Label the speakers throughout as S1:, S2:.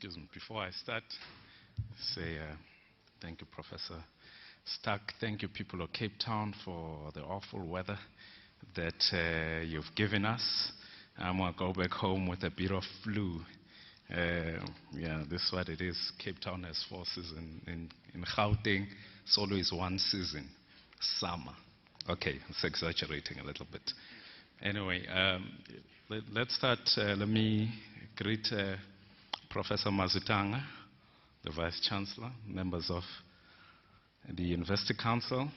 S1: Excuse me. Before I start, say thank you, Professor Stark. Thank you, people of Cape Town, for the awful weather that you've given us. I'm going to go back home with a bit of flu. Yeah, this is what it is. Cape Town has 4 seasons. In Gauteng, it's always 1 season, summer. Okay, it's exaggerating a little bit. Anyway, let's start. Let me greet Professor Mazutanga, the Vice Chancellor, members of the University Council,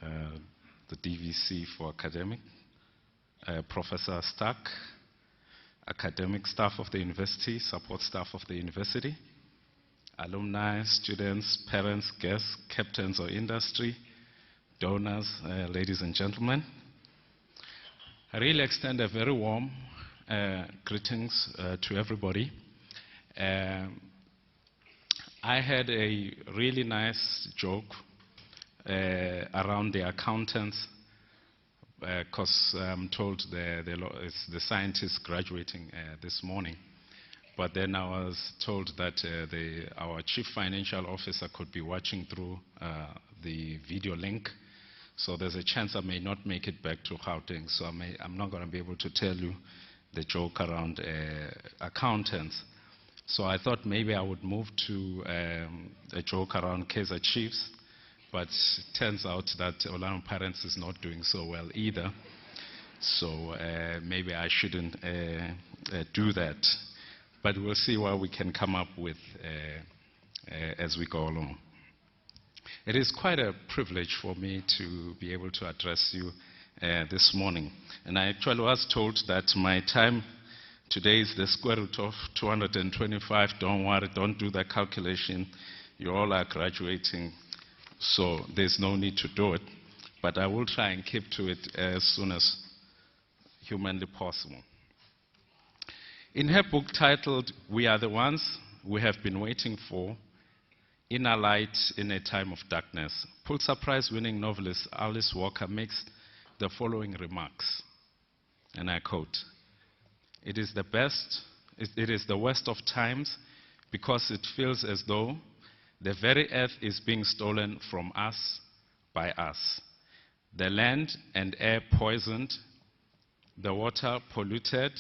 S1: the DVC for Academic, Professor Stark, academic staff of the university, support staff of the university, alumni, students, parents, guests, captains of industry, donors, ladies and gentlemen. I really extend a very warm greetings to everybody. I had a really nice joke around the accountants, because I'm told the scientists graduating this morning. But then I was told that our chief financial officer could be watching through the video link. So there's a chance I may not make it back to Gauteng. So I'm not going to be able to tell you the joke around accountants. So I thought maybe I would move to a joke around Kaizer Chiefs. But it turns out that Orlando Pirates is not doing so well either. So maybe I shouldn't do that. But we'll see what we can come up with as we go along. It is quite a privilege for me to be able to address you this morning. And I actually was told that my time today is the square root of 225. Don't worry, don't do the calculation. You all are graduating, so there's no need to do it. But I will try and keep to it as soon as humanly possible. In her book titled, "We Are the Ones We Have Been Waiting For, Inner Light in a Time of Darkness," Pulitzer Prize-winning novelist Alice Walker makes the following remarks, and I quote, it is the worst of times because it feels as though the very earth is being stolen from us by us. The land and air poisoned, the water polluted,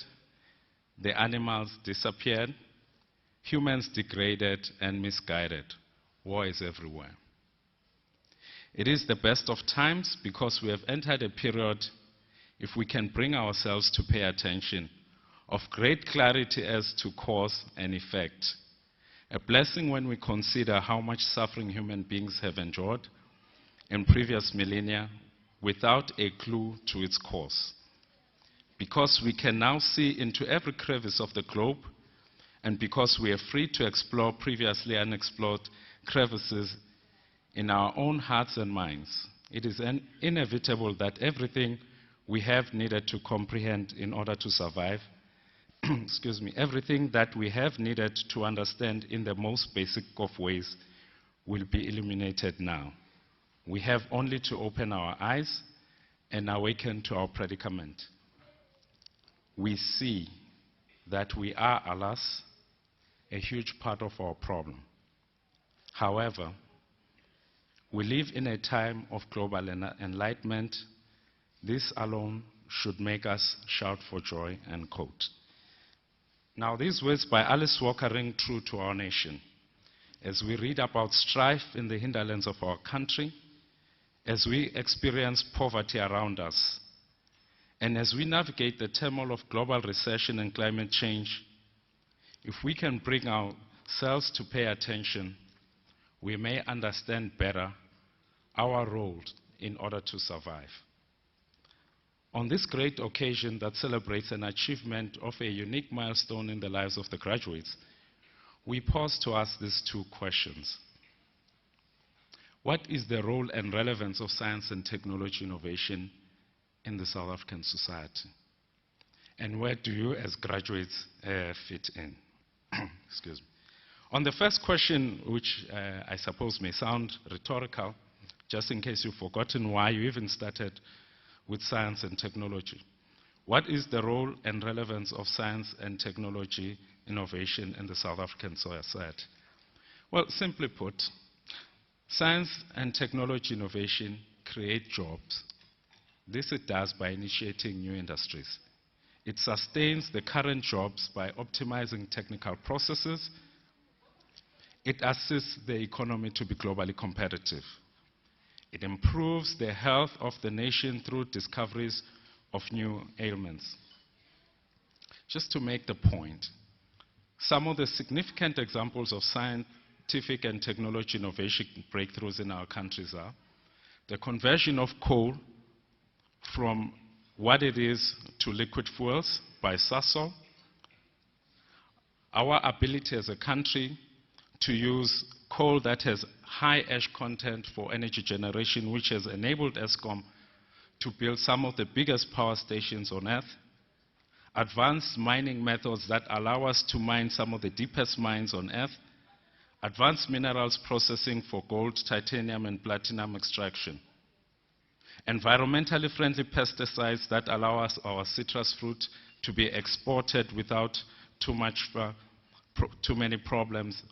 S1: the animals disappeared, humans degraded and misguided. War is everywhere. It is the best of times because we have entered a period, if we can bring ourselves to pay attention, of great clarity as to cause and effect. A blessing when we consider how much suffering human beings have endured in previous millennia without a clue to its cause. Because we can now see into every crevice of the globe, and because we are free to explore previously unexplored crevices in our own hearts and minds, it is inevitable that everything we have needed to comprehend in order to survive, excuse me, everything that we have needed to understand in the most basic of ways will be illuminated now. We have only to open our eyes and awaken to our predicament. We see that we are, alas, a huge part of our problem. However, we live in a time of global enlightenment. This alone should make us shout for joy, end quote. Now, these words by Alice Walker ring true to our nation. As we read about strife in the hinterlands of our country, as we experience poverty around us, and as we navigate the turmoil of global recession and climate change, if we can bring ourselves to pay attention, we may understand better our role in order to survive. On this great occasion that celebrates an achievement of a unique milestone in the lives of the graduates, we pause to ask these 2 questions. What is the role and relevance of science and technology innovation in the South African society? And where do you as graduates fit in? Excuse me. On the first question, which I suppose may sound rhetorical, just in case you've forgotten why you even started with science and technology. What is the role and relevance of science and technology innovation in the South African society? Well, simply put, science and technology innovation create jobs. This it does by initiating new industries. It sustains the current jobs by optimizing technical processes. It assists the economy to be globally competitive. It improves the health of the nation through discoveries of new ailments. Just to make the point, some of the significant examples of scientific and technology innovation breakthroughs in our countries are the conversion of coal from what it is to liquid fuels by Sasol, our ability as a country to use coal that has high ash content for energy generation, which has enabled Eskom to build some of the biggest power stations on earth, advanced mining methods that allow us to mine some of the deepest mines on earth, advanced minerals processing for gold, titanium, and platinum extraction, environmentally friendly pesticides that allow us our citrus fruit to be exported without too many problems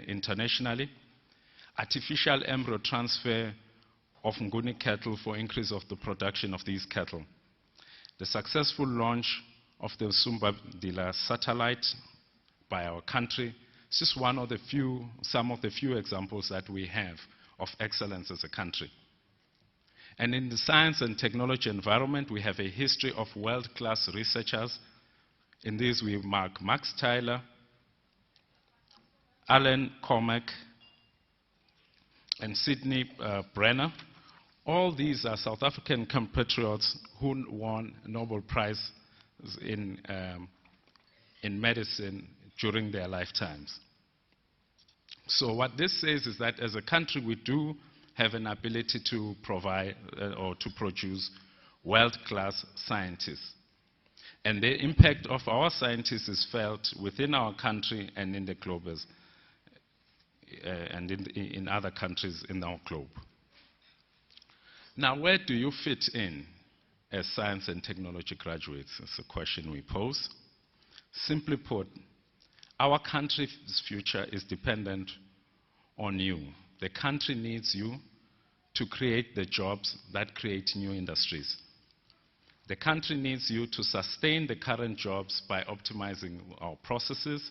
S1: internationally, artificial embryo transfer of Nguni cattle for increase of the production of these cattle, the successful launch of the Sumbadila satellite by our country. This is one of the some of the few examples that we have of excellence as a country. And in the science and technology environment, we have a history of world-class researchers. In these, we mark Max Tyler, Alan Cormack, and Sidney Brenner. All these are South African compatriots who won Nobel Prize in medicine during their lifetimes. So what this says is that as a country, we do have an ability to provide or to produce world-class scientists. And the impact of our scientists is felt within our country and in the globe, and in other countries in our globe. Now, where do you fit in as science and technology graduates? That's a question we pose. Simply put, our country's future is dependent on you. The country needs you to create the jobs that create new industries. The country needs you to sustain the current jobs by optimizing our processes.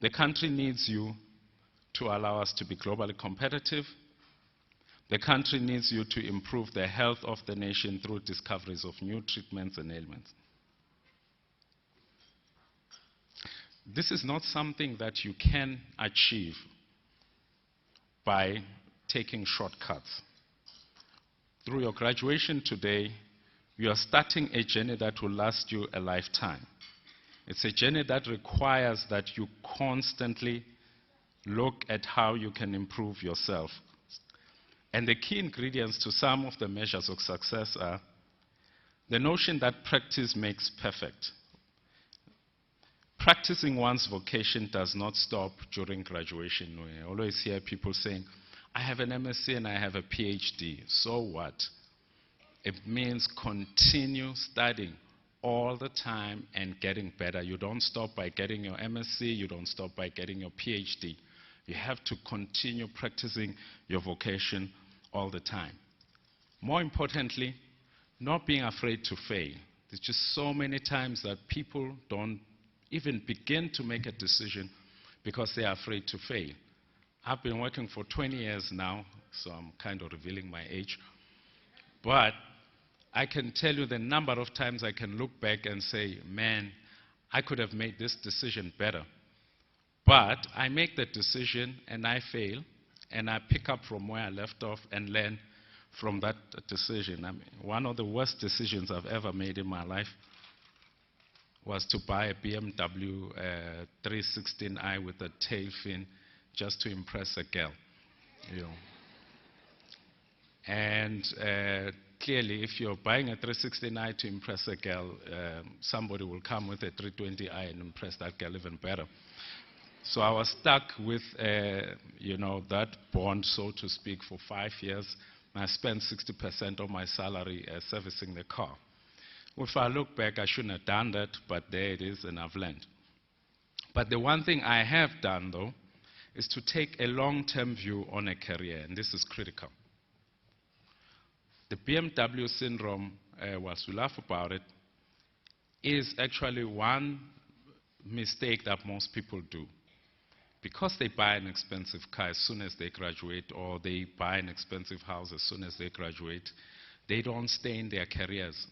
S1: The country needs you to allow us to be globally competitive. The country needs you to improve the health of the nation through discoveries of new treatments and ailments. This is not something that you can achieve by taking shortcuts. Through your graduation today, you are starting a journey that will last you a lifetime. It's a journey that requires that you constantly look at how you can improve yourself. And the key ingredients to some of the measures of success are the notion that practice makes perfect. Practicing one's vocation does not stop during graduation. We always hear people saying, I have an MSc and I have a PhD. So what? It means continue studying all the time and getting better. You don't stop by getting your MSc, you don't stop by getting your PhD. You have to continue practicing your vocation all the time. More importantly, not being afraid to fail. There's just so many times that people don't even begin to make a decision because they are afraid to fail. I've been working for 20 years now, so I'm kind of revealing my age. But I can tell you the number of times I can look back and say, man, I could have made this decision better. But I make the decision and I fail, and I pick up from where I left off and learn from that decision. I mean, one of the worst decisions I've ever made in my life was to buy a BMW 316i with a tail fin just to impress a girl. You know. And clearly, if you're buying a 316i to impress a girl, somebody will come with a 320i and impress that girl even better. So I was stuck with, that bond, so to speak, for 5 years. And I spent 60% of my salary servicing the car. If I look back, I shouldn't have done that, but there it is, and I've learned. But the one thing I have done, though, is to take a long-term view on a career, and this is critical. The BMW syndrome, whilst we laugh about it, is actually one mistake that most people do. Because they buy an expensive car as soon as they graduate, or they buy an expensive house as soon as they graduate, they don't stay in their careers.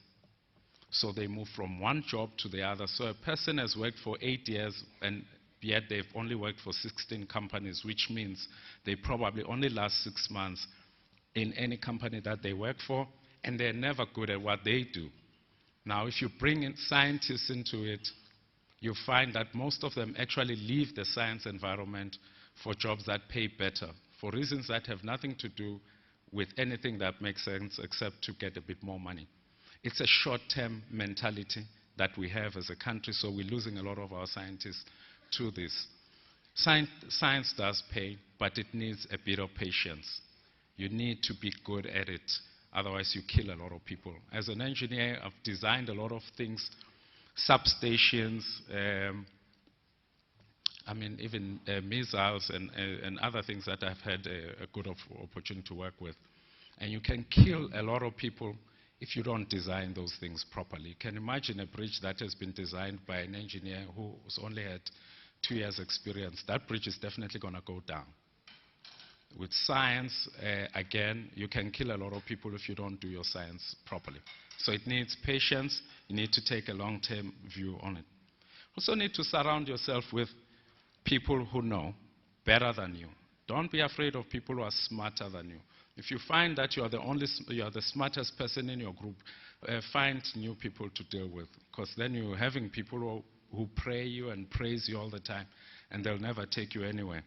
S1: So they move from one job to the other. So a person has worked for 8 years, and yet they've only worked for 16 companies, which means they probably only last 6 months in any company that they work for, and they're never good at what they do. Now, if you bring in scientists into it, you find that most of them actually leave the science environment for jobs that pay better, for reasons that have nothing to do with anything that makes sense except to get a bit more money. It's a short-term mentality that we have as a country, so we're losing a lot of our scientists to this. Science does pay, but it needs a bit of patience. You need to be good at it, otherwise you kill a lot of people. As an engineer, I've designed a lot of things, substations, even missiles and other things that I've had a good opportunity to work with. And you can kill a lot of people if you don't design those things properly. You can imagine a bridge that has been designed by an engineer who's only had 2 years experience. That bridge is definitely going to go down. With science, again, you can kill a lot of people if you don't do your science properly. So it needs patience. You need to take a long-term view on it. Also need to surround yourself with people who know better than you. Don't be afraid of people who are smarter than you. If you find that you are the smartest person in your group, find new people to deal with, because then you're having people who pray you and praise you all the time, and they'll never take you anywhere.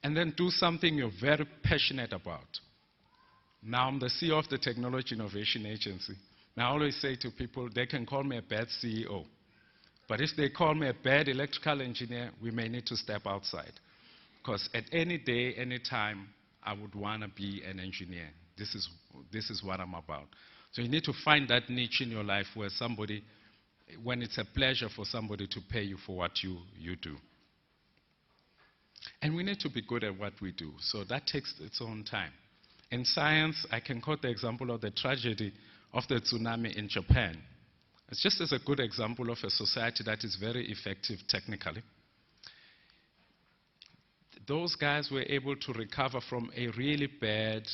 S1: And then do something you're very passionate about. Now, I'm the CEO of the Technology Innovation Agency. Now, I always say to people, they can call me a bad CEO. But if they call me a bad electrical engineer, we may need to step outside. Because at any day, any time, I would want to be an engineer. This is what I'm about. So you need to find that niche in your life where somebody, when it's a pleasure for somebody to pay you for what you do. And we need to be good at what we do. So that takes its own time. In science, I can quote the example of the tragedy of the tsunami in Japan. It's just as a good example of a society that is very effective technically. Those guys were able to recover from a really bad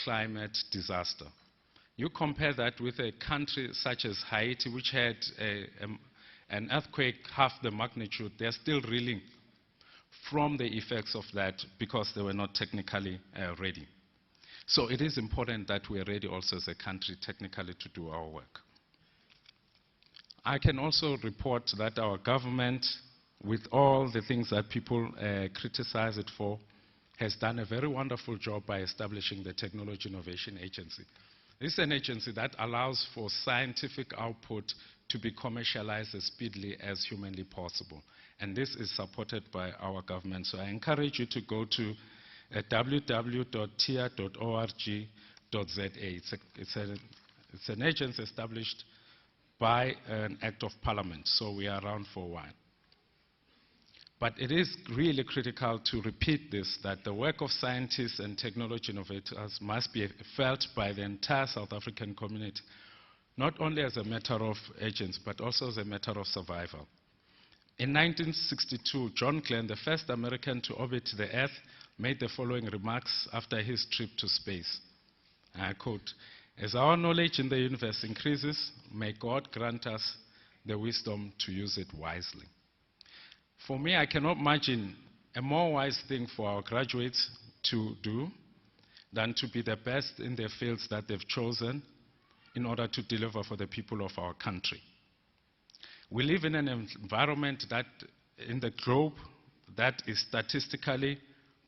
S1: climate disaster. You compare that with a country such as Haiti, which had an earthquake half the magnitude. They're still reeling from the effects of that because they were not technically ready. So it is important that we are ready also as a country technically to do our work. I can also report that our government, with all the things that people criticize it for, has done a very wonderful job by establishing the Technology Innovation Agency. This is an agency that allows for scientific output to be commercialized as speedily as humanly possible. And this is supported by our government. So I encourage you to go to www.tia.org.za. It's an agency established by an act of parliament, so we are around for a while. But it is really critical to repeat this, that the work of scientists and technology innovators must be felt by the entire South African community, not only as a matter of urgency, but also as a matter of survival. In 1962, John Glenn, the first American to orbit the Earth, made the following remarks after his trip to space. I quote, "As our knowledge in the universe increases, may God grant us the wisdom to use it wisely." For me, I cannot imagine a more wise thing for our graduates to do than to be the best in their fields that they've chosen in order to deliver for the people of our country. We live in an environment that, in the globe, that is statistically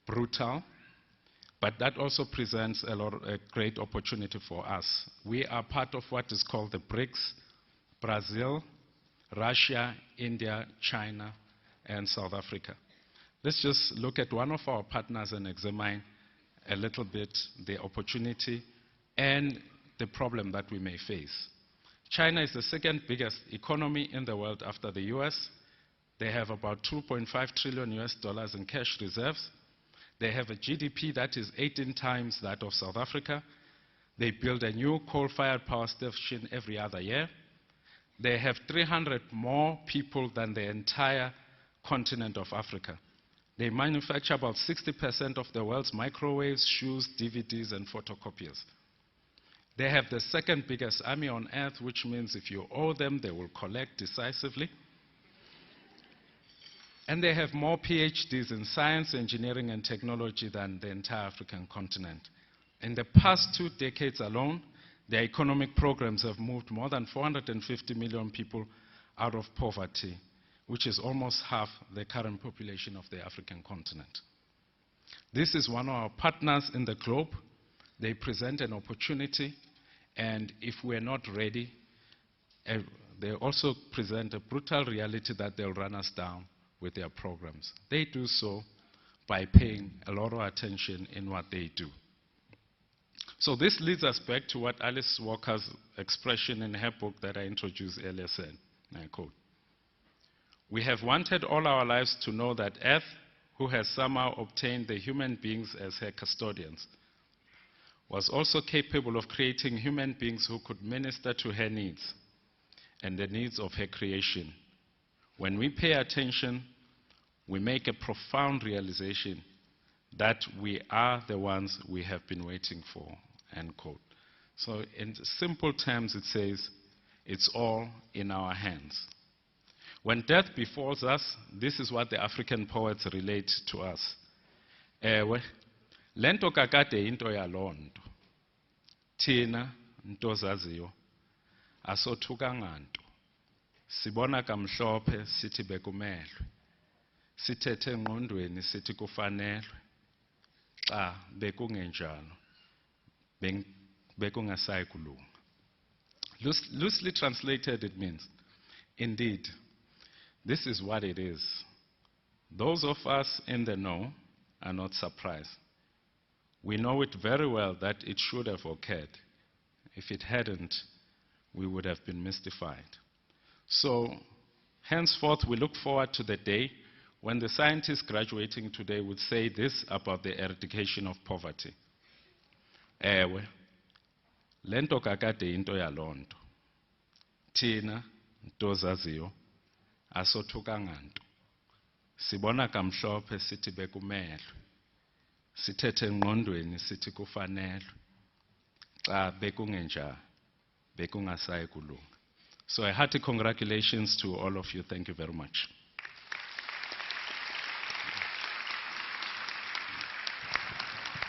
S1: brutal, but that also presents a great opportunity for us. We are part of what is called the BRICS: Brazil, Russia, India, China, and South Africa. Let's just look at one of our partners and examine a little bit the opportunity and the problem that we may face. China is the second biggest economy in the world after the US. They have about $2.5 trillion in cash reserves. They have a GDP that is 18 times that of South Africa. They build a new coal-fired power station every other year. They have 300 more people than the entire continent of Africa. They manufacture about 60% of the world's microwaves, shoes, DVDs, and photocopiers. They have the second biggest army on earth, which means if you owe them, they will collect decisively. And they have more PhDs in science, engineering, and technology than the entire African continent. In the past 2 decades alone, their economic programs have moved more than 450 million people out of poverty, which is almost half the current population of the African continent. This is one of our partners in the globe. They present an opportunity, and if we're not ready, they also present a brutal reality that they'll run us down with their programs. They do so by paying a lot of attention in what they do. So this leads us back to what Alice Walker's expression in her book that I introduced earlier said, and I quote, "We have wanted all our lives to know that Earth, who has somehow obtained the human beings as her custodians, was also capable of creating human beings who could minister to her needs and the needs of her creation. When we pay attention, we make a profound realization that we are the ones we have been waiting for," end quote. So in simple terms, it says, it's all in our hands. When death befalls us, this is what the African poets relate to us. Ewe, lento kakade into yalonto. Tina nto zaziyo. Asothukanga nto. Sibona kamhlophe sithi bekumelwe. Sithethe engqondweni sithi kufanelwe. Xa bekungenjalo bekungasayi kulunga. Loosely translated, it means, indeed, this is what it is. Those of us in the know are not surprised. We know it very well that it should have occurred. If it hadn't, we would have been mystified. So, henceforth, we look forward to the day when the scientists graduating today would say this about the eradication of poverty. Ewe, lento kakade into yalonto. Tina nto zaziyo. Asothukanga nto. Sibona kamhlophe sithi bekumelwe. Sithethe engqondweni sithi kufanelwe. Xa bekungenjalo bekungasayi kulunga. So a hearty congratulations to all of you. Thank you very much.